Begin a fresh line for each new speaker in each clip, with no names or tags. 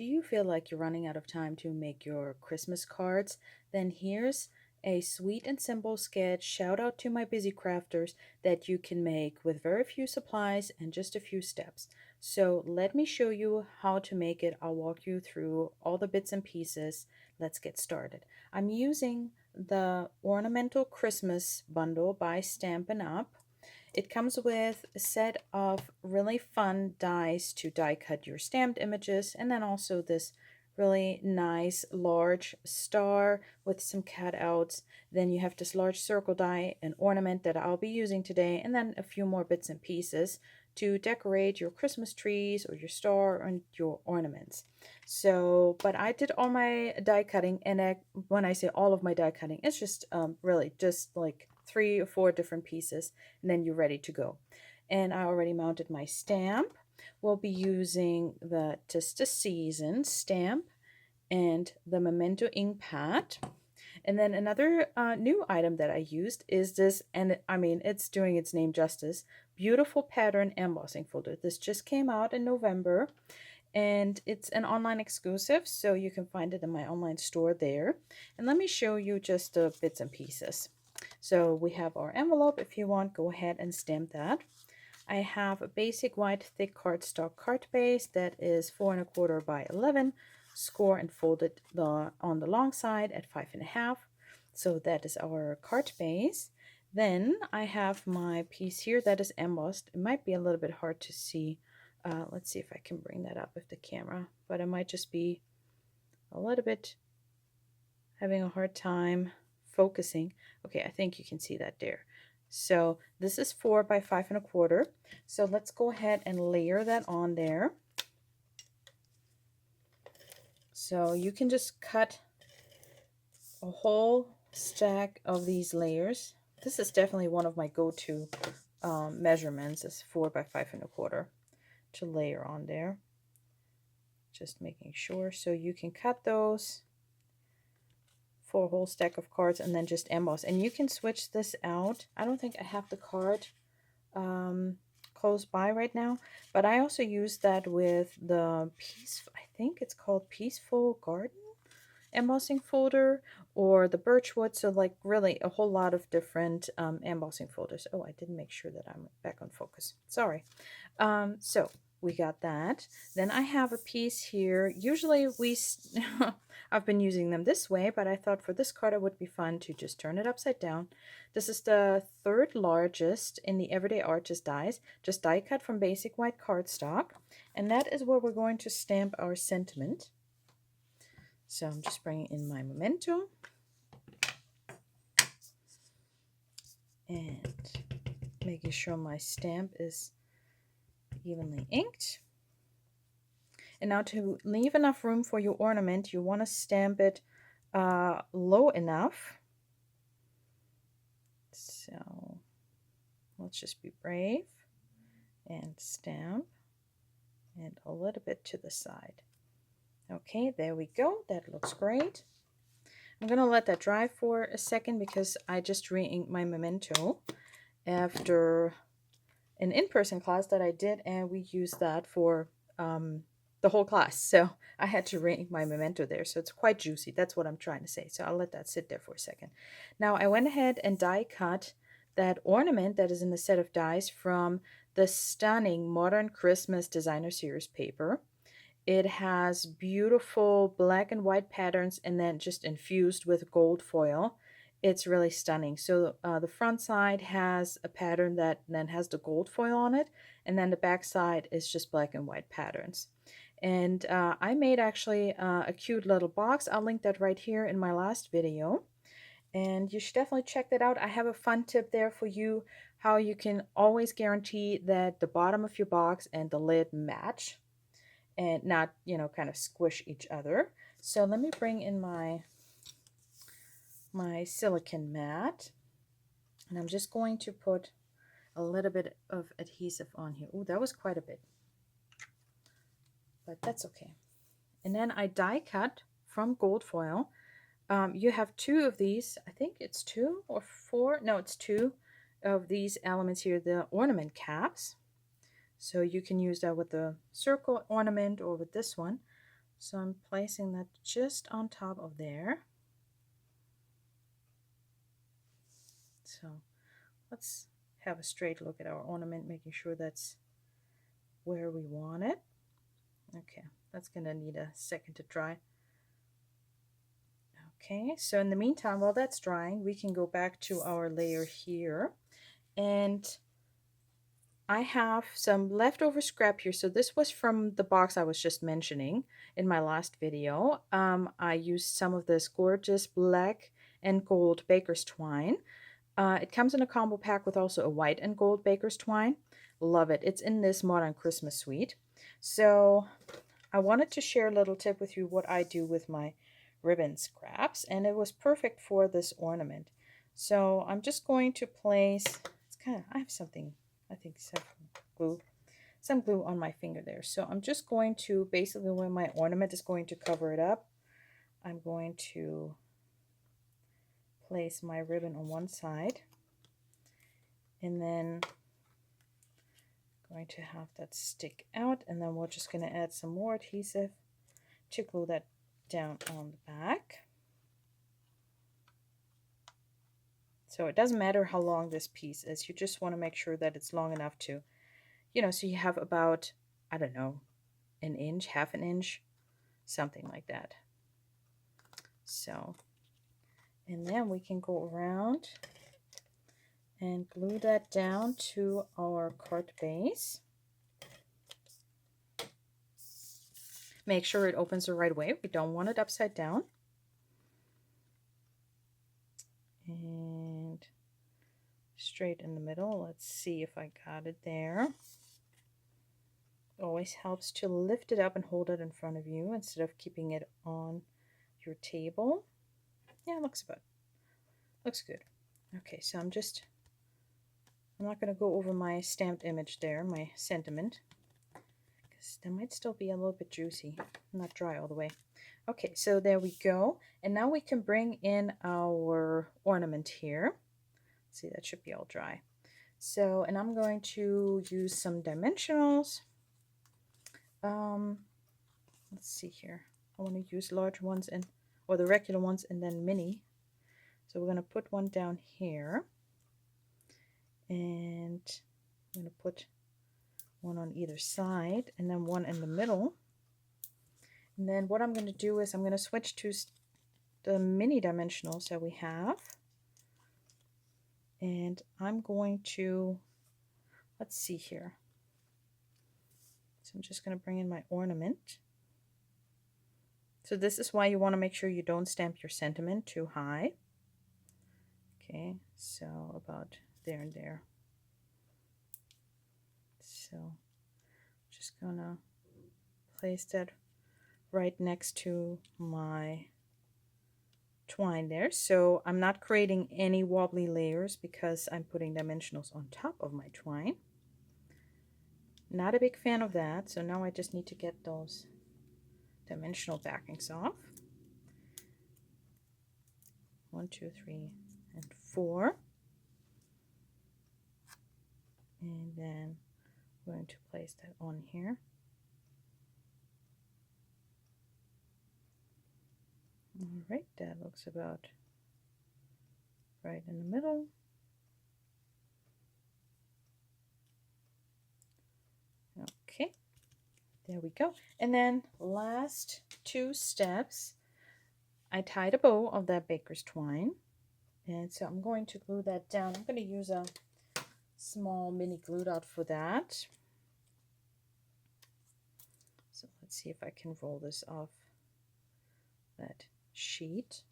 Do you feel like you're running out of time to make your Christmas cards? Then here's a sweet and simple sketch. Shout out to my busy crafters that you can make with very few supplies and just a few steps. So let me show you how to make it. I'll walk you through all the bits and pieces. Let's get started. I'm using the Ornamental Christmas bundle by Stampin' Up. It comes with a set of really fun dies to die cut your stamped images, and then also this really nice large star with some cutouts. Then you have this large circle die, an ornament that I'll be using today, and then a few more bits and pieces to decorate your Christmas trees or your star and your ornaments. So, but I did all my die cutting, and when I say all of my die cutting, it's just really just like 3 or 4 different pieces, and then you're ready to go. And I already mounted my stamp. We'll be using the 'Tis the Season stamp and the Memento ink pad. And then another new item that I used is this, and I mean, it's doing its name justice, Beautiful Pattern Embossing Folder. This just came out in November, and it's an online exclusive, so you can find it in my online store there. And let me show you just the bits and pieces. So we have our envelope. If you want, go ahead and stamp that. I have a basic white thick cardstock card base that is 4 1/4 by 11, score and folded on the long side at 5 1/2. So that is our card base. Then I have my piece here that is embossed. It might be a little bit hard to see. Let's see if I can bring that up with the camera, but I might just be a little bit having a hard time focusing. Okay, I think you can see that there. So this is 4 by 5 1/4. So let's go ahead and layer that on there. So you can just cut a whole stack of these layers. This is definitely one of my go-to measurements, is 4 by 5 1/4 to layer on there. Just making sure. So you can cut those for a whole stack of cards and then just emboss. And you can switch this out. I don't think I have the card close by right now, but I also use that with the I think it's called Peaceful Garden embossing folder, or the Birchwood. So like really a whole lot of different embossing folders. Oh, I didn't make sure that I'm back on focus. Sorry. So we got that. Then I have a piece here. Usually I've been using them this way, but I thought for this card it would be fun to just turn it upside down. This is the 3rd largest in the Everyday Artist dies, just die cut from basic white cardstock. And that is where we're going to stamp our sentiment. So I'm just bringing in my Memento. And making sure my stamp is evenly inked. And now to leave enough room for your ornament, you want to stamp it low enough. So let's just be brave and stamp, and a little bit to the side. Okay, there we go. That looks great. I'm going to let that dry for a second because I just re-inked my Memento after an in-person class that I did, and we used that for the whole class. So I had to re-ink my Memento there. So it's quite juicy. That's what I'm trying to say. So I'll let that sit there for a second. Now I went ahead and die cut that ornament that is in the set of dies from the stunning Modern Christmas Designer Series paper. It has beautiful black and white patterns and then just infused with gold foil. It's really stunning. So the front side has a pattern that then has the gold foil on it, and then the back side is just black and white patterns. And I made actually a cute little box. I'll link that right here in my last video. And you should definitely check that out. I have a fun tip there for you, how you can always guarantee that the bottom of your box and the lid match and not, kind of squish each other. So let me bring in my silicone mat, and I'm just going to put a little bit of adhesive on here. Oh, that was quite a bit, but that's okay. And then I die cut from gold foil. You have 2 of these. I think it's 2 or 4. No, it's 2 of these elements here, the ornament caps. So you can use that with the circle ornament or with this one. So I'm placing that just on top of there. So let's have a straight look at our ornament, making sure that's where we want it. Okay, that's gonna need a second to dry. Okay, so in the meantime, while that's drying, we can go back to our layer here. And I have some leftover scrap here. So this was from the box I was just mentioning in my last video. I used some of this gorgeous black and gold baker's twine. It comes in a combo pack with also a white and gold baker's twine. Love it. It's in this Modern Christmas suite. So I wanted to share a little tip with you what I do with my ribbon scraps, and it was perfect for this ornament. So I'm just going to place, I have something, I think some glue on my finger there. So I'm just going to, basically when my ornament is going to cover it up, I'm going to place my ribbon on one side, and then going to have that stick out, and then we're just going to add some more adhesive to glue that down on the back. So it doesn't matter how long this piece is, you just want to make sure that it's long enough to, so you have about, I don't know, an inch, half an inch, something like that. So, and then we can go around and glue that down to our card base. Make sure it opens the right way. We don't want it upside down. And straight in the middle. Let's see if I got it there. It always helps to lift it up and hold it in front of you instead of keeping it on your table. Yeah, it looks good. Okay, so I'm not going to go over my stamped image there, my sentiment, because that might still be a little bit juicy, not dry all the way. Okay, so there we go. And now we can bring in our ornament here. See, that should be all dry. So, and I'm going to use some dimensionals. Let's see here. I want to use large ones or the regular ones, and then mini. So we're going to put one down here. And I'm going to put one on either side, and then one in the middle. And then what I'm going to do is I'm going to switch to the mini dimensionals that we have. And I'm going to, let's see here. So I'm just going to bring in my ornament. So this is why you want to make sure you don't stamp your sentiment too high. Okay, so about there and there. So just gonna place that right next to my twine there. So I'm not creating any wobbly layers because I'm putting dimensionals on top of my twine. Not a big fan of that. So now I just need to get those dimensional backings off. 1, 2, 3, and 4. And then I'm going to place that on here. All right, that looks about right in the middle. Okay, there we go. And then last 2 steps, I tied a bow of that baker's twine. And so I'm going to glue that down. I'm going to use a small mini glue dot for that. So let's see if I can roll this off that sheet.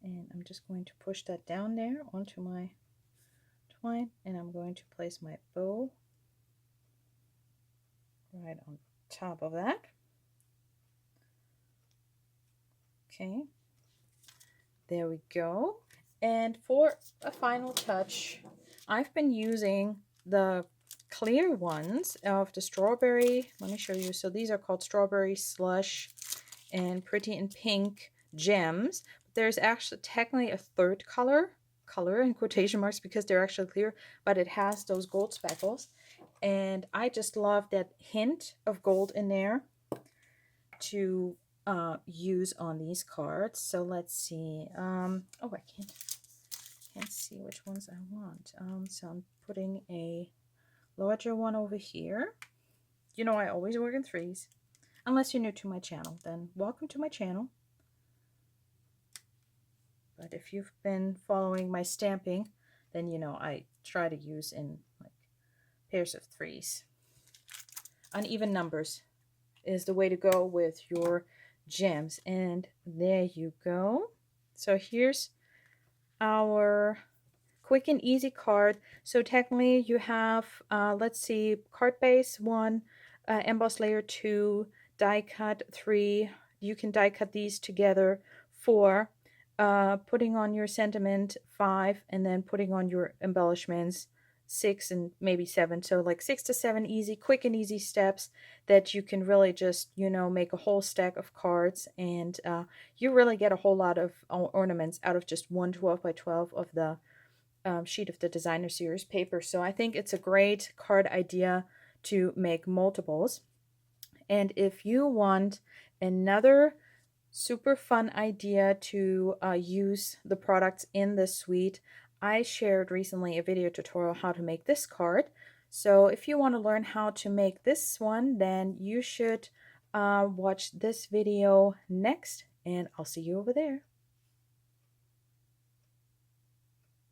And I'm just going to push that down there onto my twine, and I'm going to place my bow right on top of that. Okay, there we go. And for a final touch, I've been using the clear ones of the strawberry. Let me show you. So these are called Strawberry Slush and Pretty in Pink Gems. There's actually technically a third color in quotation marks because they're actually clear, but it has those gold speckles. And I just love that hint of gold in there to use on these cards. So let's see. Oh, I can't see which ones I want. So I'm putting a larger one over here. You know, I always work in threes. Unless you're new to my channel, then welcome to my channel. But if you've been following my stamping, then you know I try to use in like pairs of threes. Uneven numbers is the way to go with your gems. And there you go. So here's our quick and easy card. So technically you have, let's see, card base 1, emboss layer 2, die cut 3. You can die cut these together 4, putting on your sentiment 5, and then putting on your embellishments 6 and maybe 7. So like 6 to 7 easy, quick and easy steps that you can really just, you know, make a whole stack of cards, and you really get a whole lot of ornaments out of just one 12 by 12 of the sheet of the designer series paper. So I think it's a great card idea to make multiples. And if you want another super fun idea to use the products in this suite, I shared recently a video tutorial how to make this card. So if you want to learn how to make this one, then you should watch this video next, and I'll see you over there.